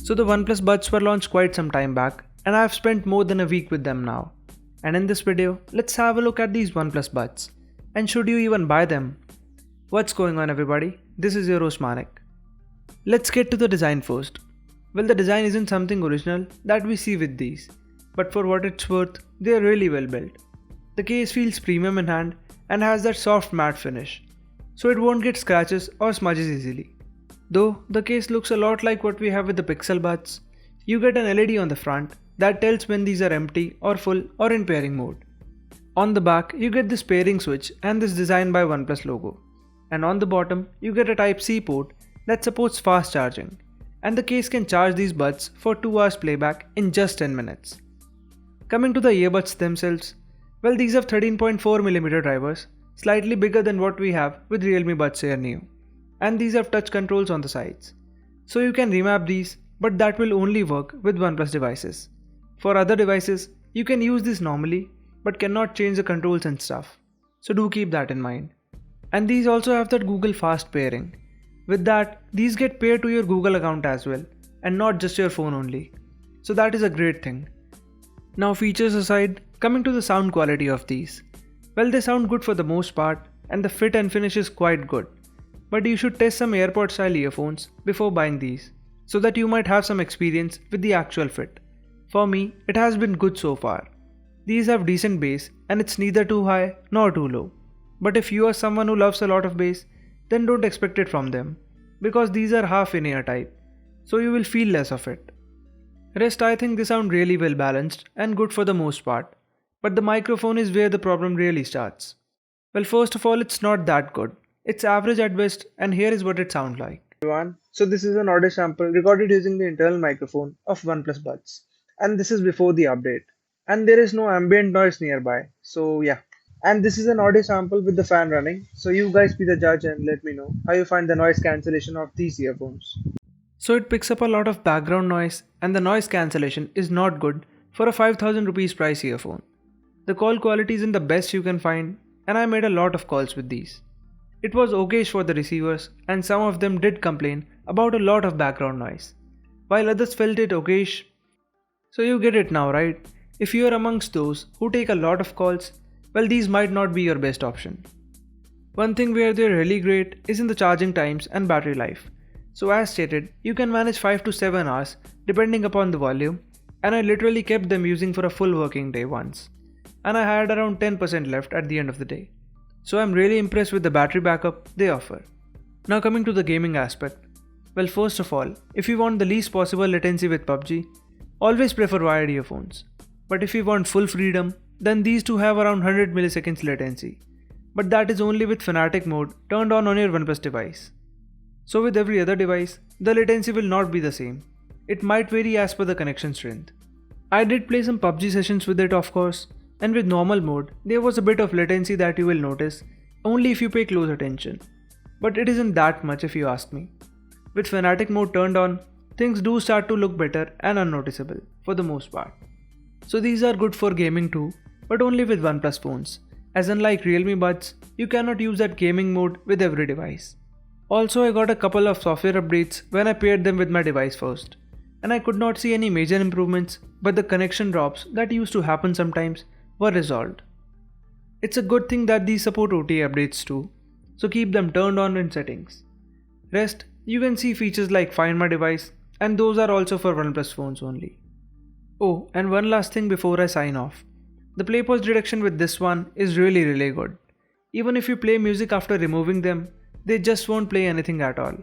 So the OnePlus Buds were launched quite some time back and I have spent more than a week with them now. And in this video, let's have a look at these OnePlus Buds. And should you even buy them? What's going on everybody? This is your host Manik. Let's get to the design first. Well, the design isn't something original that we see with these, but for what it's worth, they are really well built. The case feels premium in hand and has that soft matte finish, so it won't get scratches or smudges easily. Though the case looks a lot like what we have with the Pixel Buds, you get an LED on the front that tells when these are empty or full or in pairing mode. On the back, you get this pairing switch and this Design by OnePlus logo. And on the bottom, you get a Type-C port that supports fast charging. And the case can charge these buds for 2 hours playback in just 10 minutes. Coming to the earbuds themselves, well, these have 13.4mm drivers, slightly bigger than what we have with Realme Buds Air Neo. And these have touch controls on the sides. So you can remap these, but that will only work with OnePlus devices. For other devices, you can use this normally, but cannot change the controls and stuff. So do keep that in mind. And these also have that Google Fast Pairing. With that, these get paired to your Google account as well, and not just your phone only. So that is a great thing. Now features aside, coming to the sound quality of these. Well, they sound good for the most part, and the fit and finish is quite good. But you should test some AirPod style earphones before buying these, so that you might have some experience with the actual fit. For me, it has been good so far. These have decent bass and it's neither too high nor too low. But if you are someone who loves a lot of bass, then don't expect it from them, because these are half in-ear type, so you will feel less of it. Rest, I think they sound really well balanced and good for the most part, but the microphone is where the problem really starts. Well, first of all, it's not that good. It's average at best, and here is what it sounds like. Everyone, so this is an audio sample recorded using the internal microphone of OnePlus Buds, and this is before the update. And there is no ambient noise nearby, so yeah. And this is an audio sample with the fan running, so you guys be the judge and let me know how you find the noise cancellation of these earphones. So it picks up a lot of background noise and the noise cancellation is not good for a 5000 rupees price earphone. The call quality isn't the best you can find and I made a lot of calls with these. It was okayish for the receivers and some of them did complain about a lot of background noise, while others felt it okayish. So you get it now, right? If you are amongst those who take a lot of calls, well, these might not be your best option. One thing where they're really great is in the charging times and battery life. So as stated, you can manage 5 to 7 hours depending upon the volume, and I literally kept them using for a full working day once. And I had around 10% left at the end of the day. So I'm really impressed with the battery backup they offer. Now coming to the gaming aspect. Well, first of all, if you want the least possible latency with PUBG, always prefer wired earphones. But if you want full freedom, then these two have around 100 milliseconds latency. But that is only with Fanatic mode turned on your OnePlus device. So with every other device, the latency will not be the same. It might vary as per the connection strength. I did play some PUBG sessions with it of course, and with normal mode, there was a bit of latency that you will notice only if you pay close attention. But it isn't that much if you ask me. With Fanatic mode turned on, things do start to look better and unnoticeable for the most part. So these are good for gaming too, but only with OnePlus phones, as unlike Realme Buds, you cannot use that gaming mode with every device. Also, I got a couple of software updates when I paired them with my device first, and I could not see any major improvements, but the connection drops that used to happen sometimes were resolved. It's a good thing that these support OTA updates too, so keep them turned on in settings. Rest, you can see features like Find My Device, and those are also for OnePlus phones only. Oh, and one last thing before I sign off. The play pause detection with this one is really good. Even if you play music after removing them, they just won't play anything at all,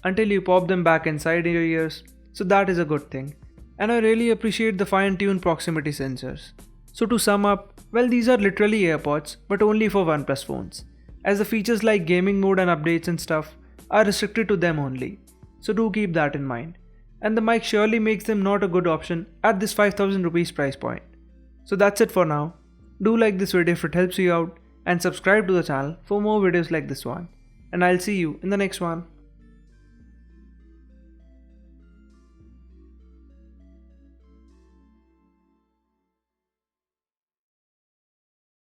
until you pop them back inside your ears, so that is a good thing. And I really appreciate the fine-tuned proximity sensors. So to sum up, well, these are literally AirPods, but only for OnePlus phones, as the features like gaming mode and updates and stuff are restricted to them only. So do keep that in mind. And the mic surely makes them not a good option at this 5000 rupees price point. So that's it for now. Do like this video if it helps you out and subscribe to the channel for more videos like this one. And I'll see you in the next one.